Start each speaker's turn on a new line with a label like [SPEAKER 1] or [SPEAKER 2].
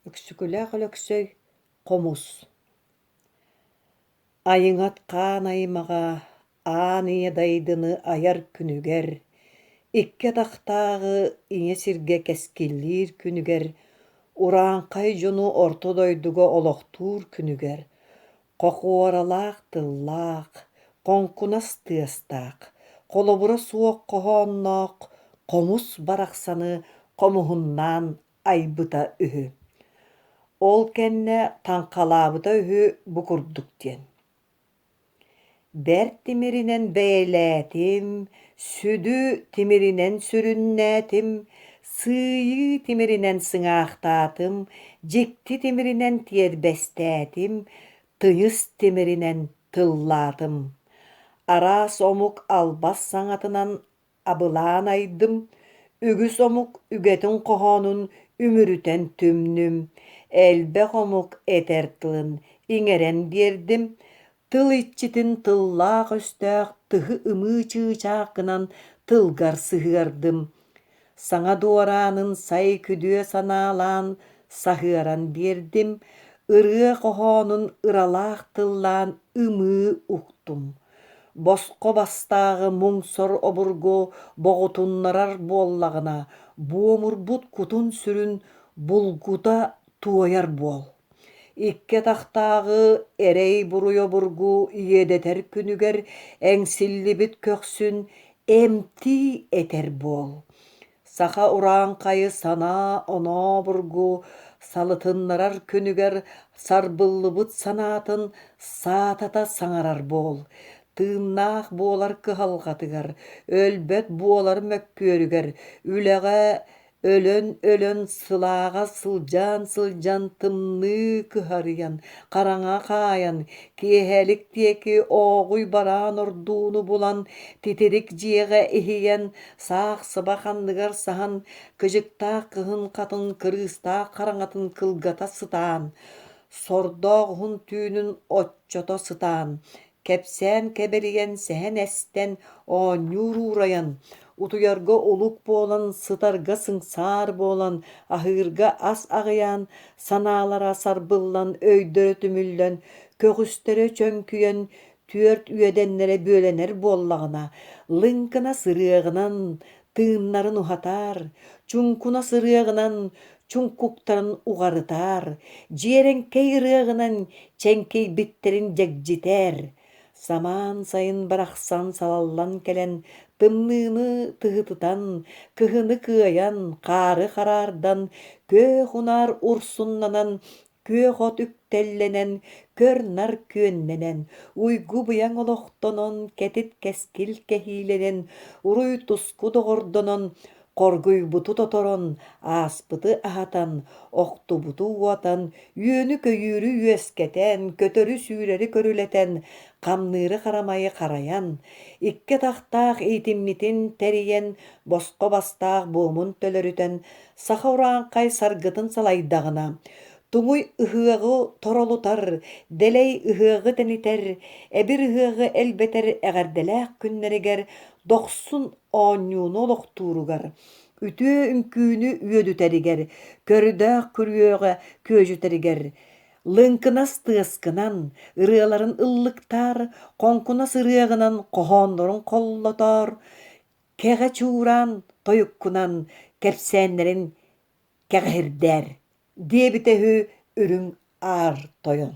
[SPEAKER 1] Өксүкүлээх өлөксөй комус. Айыңат хаан аймаға, аан дайдыны аяр күнүгер, икке тахтаагы иҥэ сиргэ кэскиллиир күнүгер, ураанхай дьону орто дойдуга олохтуур күнүгер, хохуоралаах тыллаах, хонкунас тыастаах, холобура суох хоһоонноох, хомус барахсаны хомуһуннаан айбыта үһү. Ол кэннэ таҥхалаабыта үһү бу курдук диэн. Бэр тимиринэн бэйэлээтим, сүдү тимиринэн сүрүннээтим, сыйыы тимиринэн сыҥаахтаатым, дьикти тимиринэн тиэрбэстээтим, тыйыс тимиринэн тыллаатым. Араас омук албас саҥатынан абылаан айдым, үгүс омук үгэтин хоһоонун үмүрүтэн түмнүм, элбэх омук этэр тылын иҥэрэн биэрдим, тыл иччитин тыллаах өстөөх тыһы ымыы чыычаах гынан тылгар сыһыардым. Саҥа дуораанын сай күдүө санаалаан саһыаран биэрдим, ырыа хоһоонун ыралаах тыллаан ымыы ухтум. Босхо бастааҕы муҥ сор обурго боҕутуннарар буоллаҕына буомурбут кутун сүрүн булгута туойар буол. Икке тахтааҕы эрэй буруй обургу иэдэтэр күнүгэр эҥсиллибит көхсүн эмтии этэр буол. Саха ураанхайы санаа оноо бургу салытыннарар күнүгэр сарбыллыбыт санаатын саатата саҥарар буол. Тыыннаах буолар кыһалҕатыгар, өлбөт буолар мөккүөрүгэр, үлэҕэ өлөн сылааҕа сылдьаан тымныы кыһарыйан, хараҥа хаайан, киэһэлик диэки оҕуй бараан ордууну булан, титирик дьиэҕэ иһийэн, саах сыба ханныгар саһан, кыдьыктаах кыһын хатын кырыыстаах хараҥатын кылгата сытаан, сордоох уһун түүнүн оччото сытаан, кэпсээн кэбэлийэн сэһэн эстэн оонньуур уурайан, утуйарга улук буолан, сытарга сыҥсаар буолан, аһыырга ас аҕыяан, санаалара сарбыллан, өйдөрө түмүллэн, көхүстөрө чөҥкүйэн, түөрт үөдэннэрэ бүөлэнэр буоллаҕына, лыҥкына сырыаҕынан тыыннарын уһатаар, чуҥкуна сырыаҕынан чуҥкуктарын уҕарытаар, дьиэрэҥкэй ырыаҕынан чэҥкийбиттэрин дьэгдьитээр, самаан сайын барахсан салаллан кэлэн, тымныыны тыһытытан, кыһыны кыайан, хаары хараардан, күөх унаар урсуннанан, күөх от үктэллэнэн, көр нар күөннэнэн, уйгу быяҥ олохтонон, кэтит кэскил кэһиилэнэн, уруй туску доҕордонон, хоргуйбуту тоторон, ааспыты аһатан, охтубуту уотан, үөнү көйүүрү үөскэтэн, көтөрү сүүрэри көрүлэтэн, хамныыры харамайы харайан, икке тахтаах иитиммитин тэриэн, босхо бастаах буомун төлөрүтэн, саха ураанхай саргытын салайдаҕына, туҥуй ыһыаҕы торолутар, дэлэй ыһыаҕы тэнитэр, эбир ыһыаҕы элбэтэр эҕэрдэлээх күннэригэр дохсун оонньууну олохтууругар, үтүө үҥкүүнү үөдүтэригэр, көрүдөөх күрүөҕэ күөжүтэригэр, лыҥкынас тыаскынан, ырыаларын ыллыктаар, хонкунас ырыаҕынан хоһооннорун холлотоор, кэҕэ чуураан тойуккунан кэпсээннэрин кэҕэһирдээр диэбитэ үһү үрүҥ аар тойон.